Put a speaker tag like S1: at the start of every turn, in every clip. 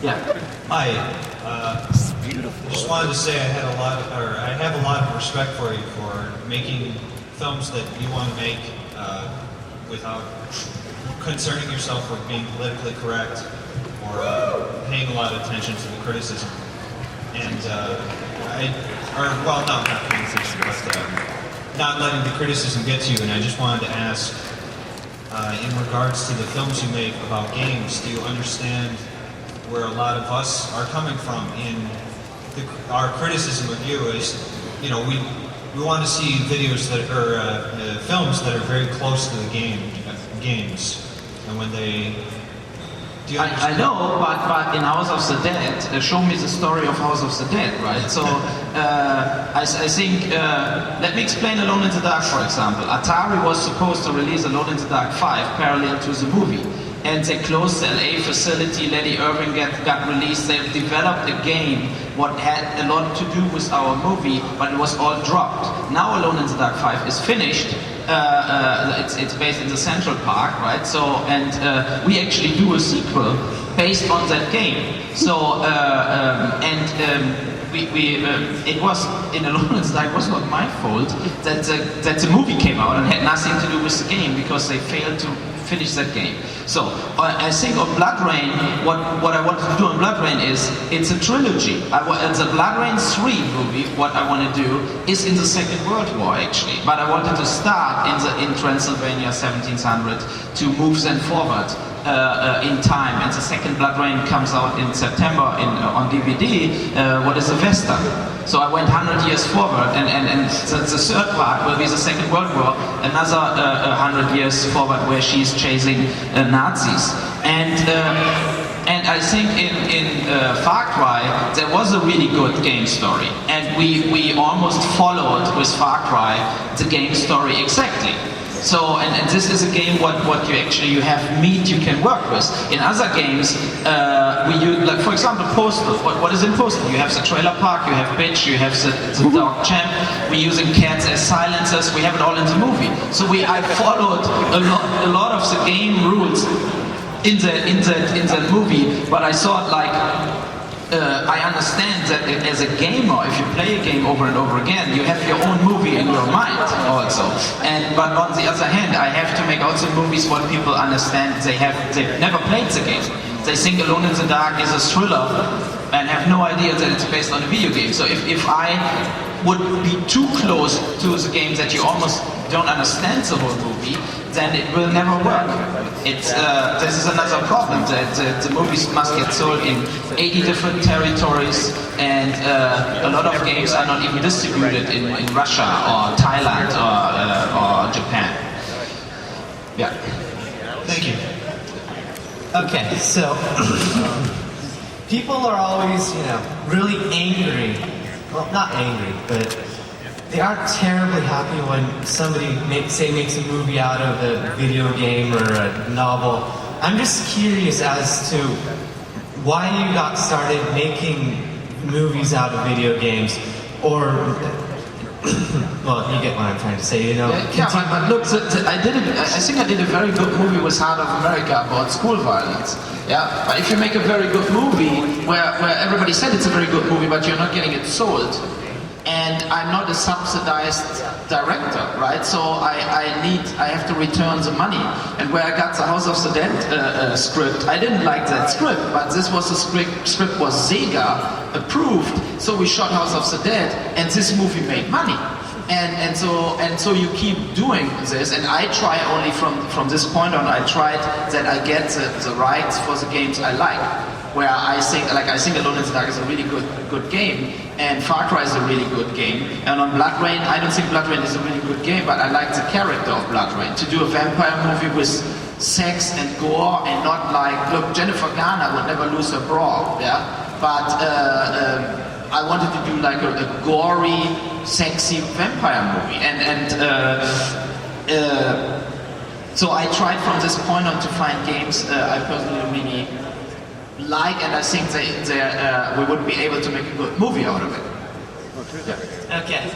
S1: Yeah.
S2: Hi. Just wanted to say I have a lot of respect for you for making films that you want to make without concerning yourself with being politically correct or paying a lot of attention to the criticism. And not criticism, but not letting the criticism get to you. And I just wanted to ask, in regards to the films you make about games, do you understand where a lot of us are coming from in our criticism of you? Is, you know, we want to see videos that are films that are very close to the games, and when they.
S1: I know, but in House of the Dead, show me the story of House of the Dead, right? So I think, let me explain Alone in the Dark, for example. Atari was supposed to release Alone in the Dark 5 parallel to the movie. And they closed the LA facility, Lady Irving got released. They developed a game what had a lot to do with our movie, but it was all dropped. Now Alone in the Dark 5 is finished. It's based in the Central Park, right? So, and we actually do a sequel based on that game. So, it was in Alone in the Dark. It was not my fault that the movie came out and had nothing to do with the game because they failed to finish that game. So I think on Blood Rain, what I wanted to do on Blood Rain is, it's a trilogy. The Blood Rain 3 movie, what I want to do, is in the Second World War actually. But I wanted to start in Transylvania 1700 to move them forward in time. And the second Blood Rain comes out in September on DVD, what is a Western. So I went 100 years forward, and the third part will be the Second World War, another 100 years forward where she's chasing Nazis. And I think in Far Cry there was a really good game story, and we almost followed with Far Cry the game story exactly. So, and this is a game what you have meat you can work with. In other games, we use, like for example, Postal. What is in Postal? You have the trailer park, you have Bitch, you have the dog Champ. We're using cats as silencers. We have it all in the movie. So I followed a lot of the game rules in the movie, but I thought like. I understand that as a gamer, if you play a game over and over again, you have your own movie in your mind also. But on the other hand, I have to make also movies what people understand. They've never played the game. They think Alone in the Dark is a thriller and have no idea that it's based on a video game. So if I would be too close to the game that you almost don't understand the whole movie, then it will never work. This is another problem, that the movies must get sold in 80 different territories, and a lot of games are not even distributed in Russia or Thailand or Japan. Yeah.
S2: Thank you.
S3: Okay, so people are always, really angry. Well, not angry, but they aren't terribly happy when somebody makes a movie out of a video game or a novel. I'm just curious as to why you got started making movies out of video games, or well, you get what I'm trying to say,
S1: Yeah, but look, I think I did a very good movie with Heart of America about school violence. Yeah, but if you make a very good movie where everybody said it's a very good movie, but you're not getting it sold, and I'm not a subsidized director, right? So I have to return the money. And where I got the House of the Dead script, I didn't like that script, but this was a script was Sega approved, so we shot House of the Dead, and this movie made money. And so you keep doing this, and I try only from this point on. I tried that I get the rights for the games I like. Where I think Alone in the Dark is a really good game, and Far Cry is a really good game. And on Blood Rain, I don't think Blood Rain is a really good game, but I like the character of Blood Rain. To do a vampire movie with sex and gore, and not like, look, Jennifer Garner would never lose her bra, yeah. But I wanted to do like a gory, sexy vampire movie, so I tried from this point on to find games I personally really like, and I think we would be able to make a good movie out of it.
S3: Yeah. Okay.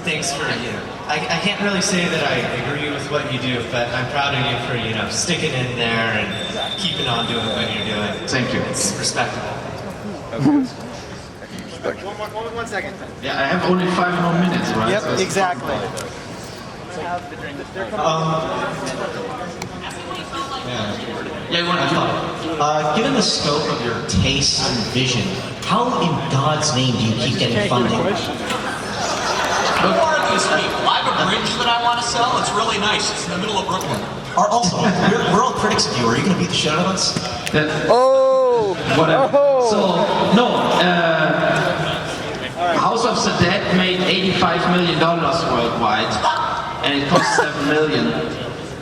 S3: Thanks for, I can't really say that I agree with what you do, but I'm proud of you for, sticking in there and keeping on doing what you're doing.
S1: Thank you.
S3: It's respectable.
S4: One second.
S1: Yeah, I have only 5 more minutes, right?
S4: Yep,
S1: So it's-
S4: exactly.
S1: Yeah, you want to
S5: Given the scope of your taste and vision, how in God's name do you keep getting funding?
S6: Who are these people? I have a bridge that I want to sell. It's really nice. It's in the middle of Brooklyn.
S5: Also, we're all critics of you. Are you going to beat the shit out of us?
S1: Whatever. So, no, House of the Dead made $85 million worldwide, and it cost 7 million.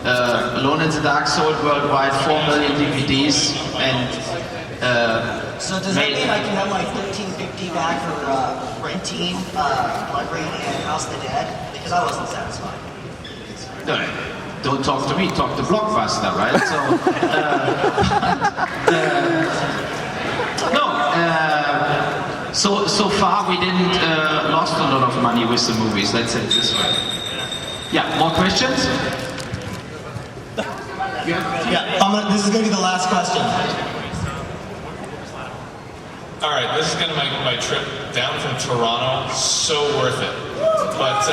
S1: Alone in the Dark sold worldwide 4 million DVDs, and
S7: So does that mean I can have my $13.50 back for renting Blood Rain and House of the Dead? Because I wasn't satisfied.
S1: no, don't talk to me, talk to Blockbuster, right? So far we didn't lost a lot of money with the movies. Let's say it this way. Yeah, more questions?
S7: Yeah, this is going to be the last question.
S8: All right, this is going to make my trip down from Toronto so worth it. But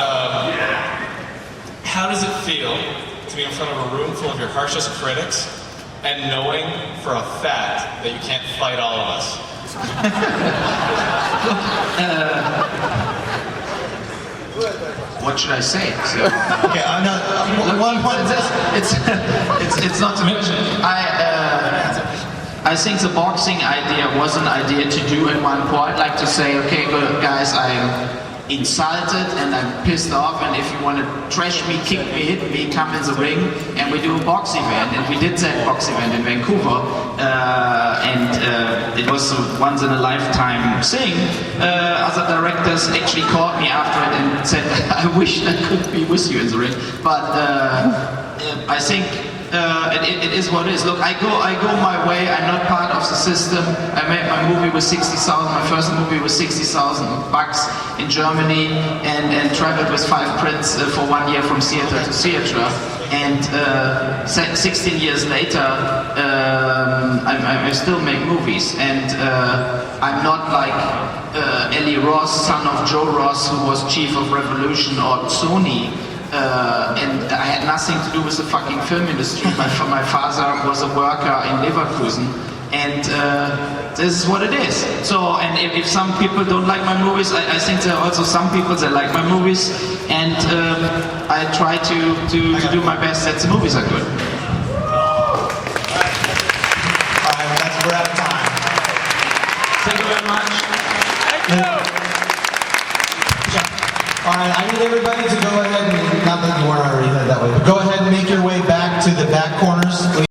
S8: how does it feel to be in front of a room full of your harshest critics and knowing for a fact that you can't fight all of us?
S1: What should I say? So,
S3: Okay, one point.
S1: it's not to mention. I think the boxing idea was an idea to do at one point, like to say, okay, good guys, I'm insulted and I'm pissed off, and if you want to trash me, kick me, hit me, come in the ring, and we do a box event. And we did that box event in Vancouver, and it was a once in a lifetime thing. Other directors actually called me after it and said, I wish I could be with you in the ring, but I think it is what it is. Look, I go my way. I'm not part of the system. I made my movie with 60,000. My first movie was 60,000 bucks in Germany, and traveled with 5 prints for 1 year from theater to theater. And 16 years later, I still make movies, and I'm not like Eli Ross, son of Joe Ross, who was chief of Revolution or Sony. And I had nothing to do with the fucking film industry. My father was a worker in Leverkusen, and this is what it is. So, and if some people don't like my movies, I think there are also some people that like my movies, and I try to do my best that the movies are good.
S3: Alright, we're out of time.
S1: Thank you very much.
S3: Alright, I need everybody to go ahead and, not that you weren't already headed that way, but go ahead and make your way back to the back corners, please.